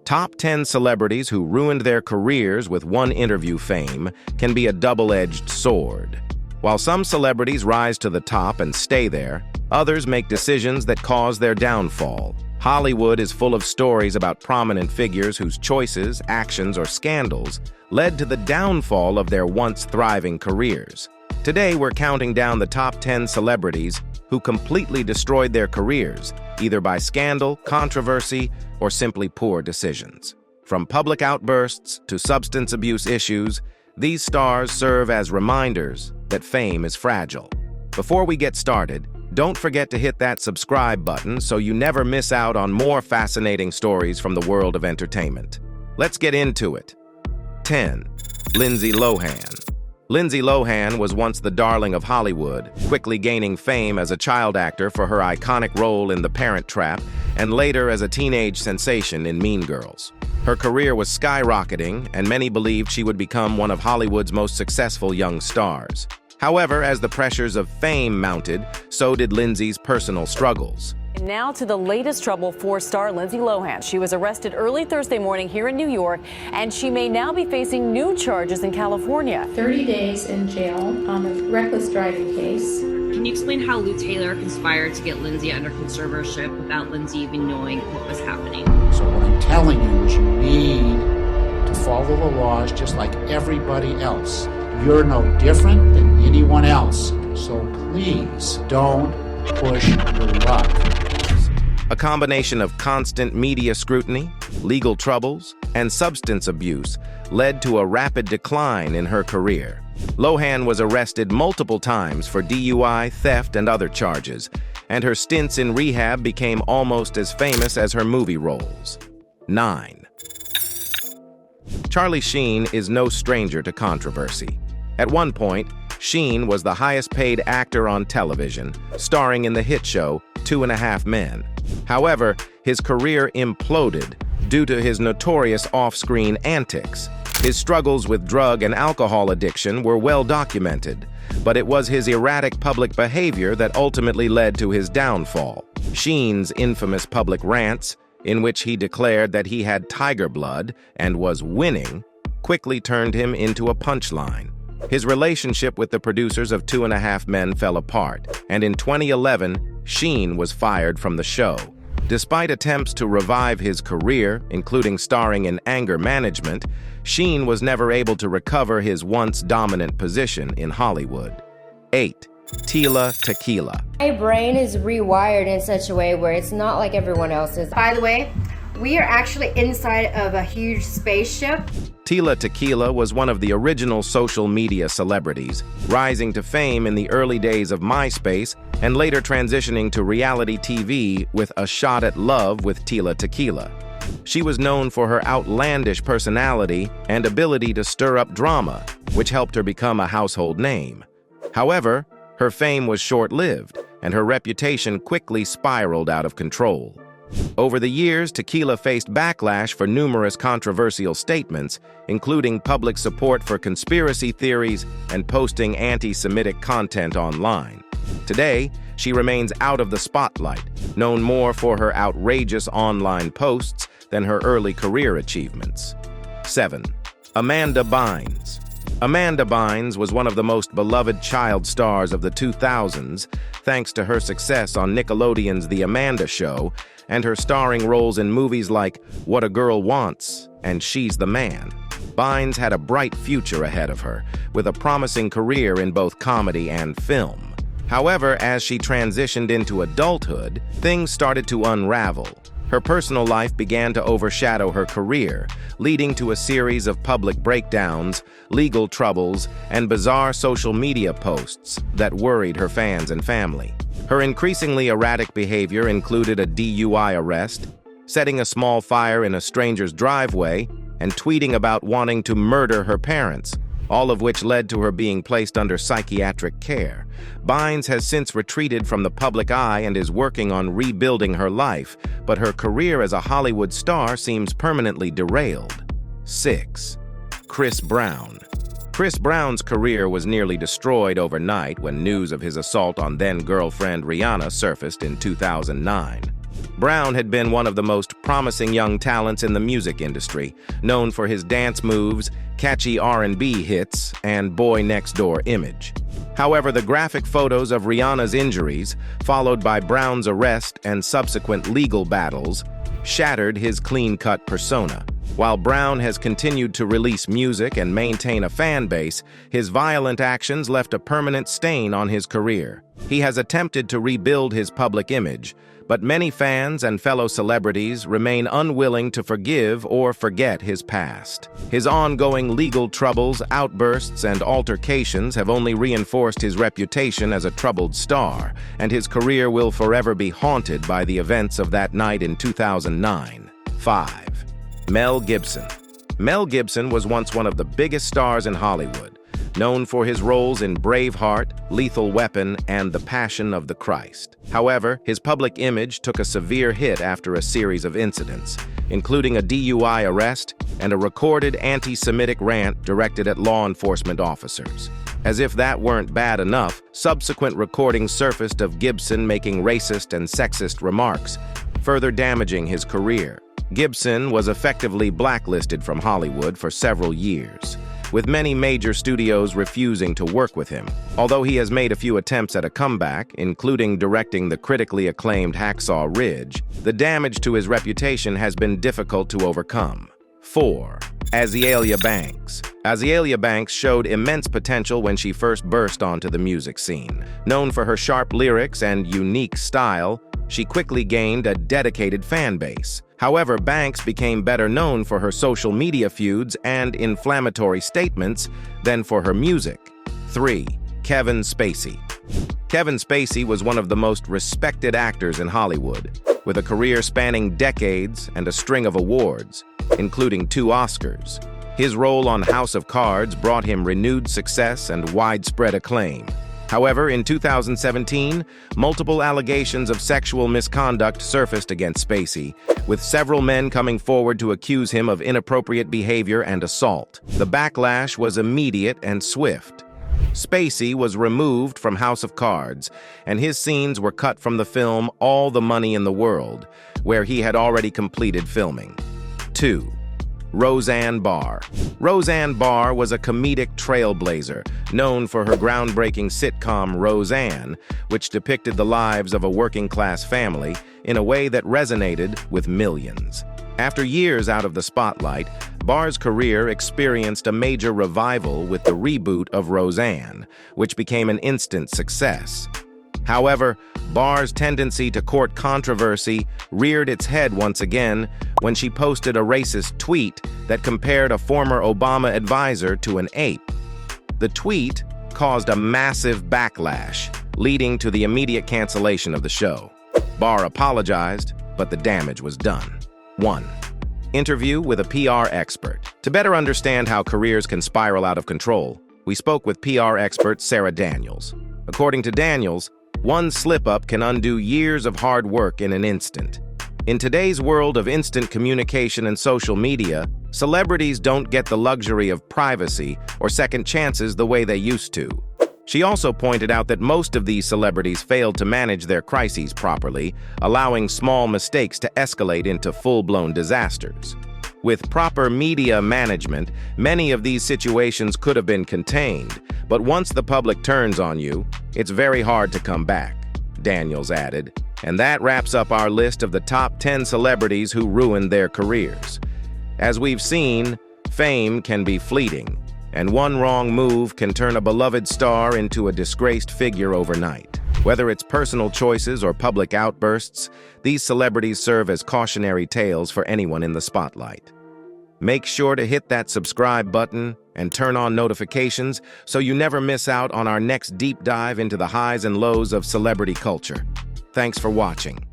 Top 10 celebrities who ruined their careers with one interview fame can be a double-edged sword. While some celebrities rise to the top and stay there, others make decisions that cause their downfall. Hollywood is full of stories about prominent figures whose choices, actions, or scandals led to the downfall of their once thriving careers. Today, we're counting down the top 10 celebrities who completely destroyed their careers, either by scandal, controversy, or simply poor decisions. From public outbursts to substance abuse issues, these stars serve as reminders that fame is fragile. Before we get started, don't forget to hit that subscribe button so you never miss out on more fascinating stories from the world of entertainment. Let's get into it. 10. Lindsay Lohan. Lindsay Lohan was once the darling of Hollywood, quickly gaining fame as a child actor for her iconic role in The Parent Trap and later as a teenage sensation in Mean Girls. Her career was skyrocketing, and many believed she would become one of Hollywood's most successful young stars. However, as the pressures of fame mounted, so did Lindsay's personal struggles. And now to the latest trouble for star Lindsay Lohan. She was arrested early Thursday morning here in New York, and she may now be facing new charges in California. 30 days in jail on a reckless driving case. Can you explain how Lou Taylor conspired to get Lindsay under conservatorship without Lindsay even knowing what was happening? So what I'm telling you is you need to follow the laws just like everybody else. You're no different than anyone else. So please don't push your luck. A combination of constant media scrutiny, legal troubles, and substance abuse led to a rapid decline in her career. Lohan was arrested multiple times for DUI, theft, and other charges, and her stints in rehab became almost as famous as her movie roles. 9. Sheen is no stranger to controversy. At one point, Sheen was the highest-paid actor on television, starring in the hit show 2.5 Men. However, his career imploded due to his notorious off-screen antics. His struggles with drug and alcohol addiction were well documented, but it was his erratic public behavior that ultimately led to his downfall. Sheen's infamous public rants, in which he declared that he had tiger blood and was winning, quickly turned him into a punchline. His relationship with the producers of 2.5 Men fell apart, and in 2011, Sheen was fired from the show. Despite attempts to revive his career, including starring in Anger Management, Sheen was never able to recover his once dominant position in Hollywood. 8. Tila Tequila. My brain is rewired in such a way where it's not like everyone else's. By the way, we are actually inside of a huge spaceship. Tila Tequila was one of the original social media celebrities, rising to fame in the early days of MySpace and later transitioning to reality TV with A Shot at Love with Tila Tequila. She was known for her outlandish personality and ability to stir up drama, which helped her become a household name. However, her fame was short-lived, and her reputation quickly spiraled out of control. Over the years, Tequila faced backlash for numerous controversial statements, including public support for conspiracy theories and posting anti-Semitic content online. Today, she remains out of the spotlight, known more for her outrageous online posts than her early career achievements. 7. Amanda Bynes. Amanda Bynes was one of the most beloved child stars of the 2000s, thanks to her success on Nickelodeon's The Amanda Show and her starring roles in movies like What a Girl Wants and She's the Man. Bynes had a bright future ahead of her, with a promising career in both comedy and film. However, as she transitioned into adulthood, things started to unravel. Her personal life began to overshadow her career, leading to a series of public breakdowns, legal troubles, and bizarre social media posts that worried her fans and family. Her increasingly erratic behavior included a DUI arrest, setting a small fire in a stranger's driveway, and tweeting about wanting to murder her parents, all of which led to her being placed under psychiatric care. Bynes has since retreated from the public eye and is working on rebuilding her life, but her career as a Hollywood star seems permanently derailed. 6. Chris Brown. Chris Brown's career was nearly destroyed overnight when news of his assault on then-girlfriend Rihanna surfaced in 2009. Brown had been one of the most promising young talents in the music industry, known for his dance moves, catchy R&B hits, and boy next door image. However, the graphic photos of Rihanna's injuries, followed by Brown's arrest and subsequent legal battles, shattered his clean-cut persona. While Brown has continued to release music and maintain a fan base, his violent actions left a permanent stain on his career. He has attempted to rebuild his public image, but many fans and fellow celebrities remain unwilling to forgive or forget his past. His ongoing legal troubles, outbursts, and altercations have only reinforced his reputation as a troubled star, and his career will forever be haunted by the events of that night in 2009. 5. Mel Gibson. Mel Gibson was once one of the biggest stars in Hollywood, known for his roles in Braveheart, Lethal Weapon, and The Passion of the Christ. However, his public image took a severe hit after a series of incidents, including a DUI arrest and a recorded anti-Semitic rant directed at law enforcement officers. As if that weren't bad enough, subsequent recordings surfaced of Gibson making racist and sexist remarks, further damaging his career. Gibson was effectively blacklisted from Hollywood for several years, with many major studios refusing to work with him. Although he has made a few attempts at a comeback, including directing the critically acclaimed Hacksaw Ridge, the damage to his reputation has been difficult to overcome. 4. Azealia Banks. Azealia Banks showed immense potential when she first burst onto the music scene. Known for her sharp lyrics and unique style, she quickly gained a dedicated fan base. However, Banks became better known for her social media feuds and inflammatory statements than for her music. 3. Kevin Spacy. Kevin Spacy was one of the most respected actors in Hollywood, with a career spanning decades and a string of awards, including 2 Oscars. His role on House of Cards brought him renewed success and widespread acclaim. However, in 2017, multiple allegations of sexual misconduct surfaced against Spacy, with several men coming forward to accuse him of inappropriate behavior and assault. The backlash was immediate and swift. Spacy was removed from House of Cards, and his scenes were cut from the film All the Money in the World, where he had already completed filming. 2. Roseanne Barr. Roseanne Barr was a comedic trailblazer, known for her groundbreaking sitcom Roseanne, which depicted the lives of a working-class family in a way that resonated with millions. After years out of the spotlight, Barr's career experienced a major revival with the reboot of Roseanne, which became an instant success. However, Barr's tendency to court controversy reared its head once again when she posted a racist tweet that compared a former Obama advisor to an ape. The tweet caused a massive backlash, leading to the immediate cancellation of the show. Barr apologized, but the damage was done. 1. Interview with a PR expert. To better understand how careers can spiral out of control, we spoke with PR expert Sarah Daniels. According to Daniels, one slip-up can undo years of hard work in an instant. In today's world of instant communication and social media, celebrities don't get the luxury of privacy or second chances the way they used to. She also pointed out that most of these celebrities failed to manage their crises properly, allowing small mistakes to escalate into full-blown disasters. With proper media management, many of these situations could have been contained, but once the public turns on you, it's very hard to come back, Daniels added. And that wraps up our list of the top 10 celebrities who ruined their careers. As we've seen, fame can be fleeting, and one wrong move can turn a beloved star into a disgraced figure overnight. Whether it's personal choices or public outbursts, these celebrities serve as cautionary tales for anyone in the spotlight. Make sure to hit that subscribe button and turn on notifications so you never miss out on our next deep dive into the highs and lows of celebrity culture. Thanks for watching.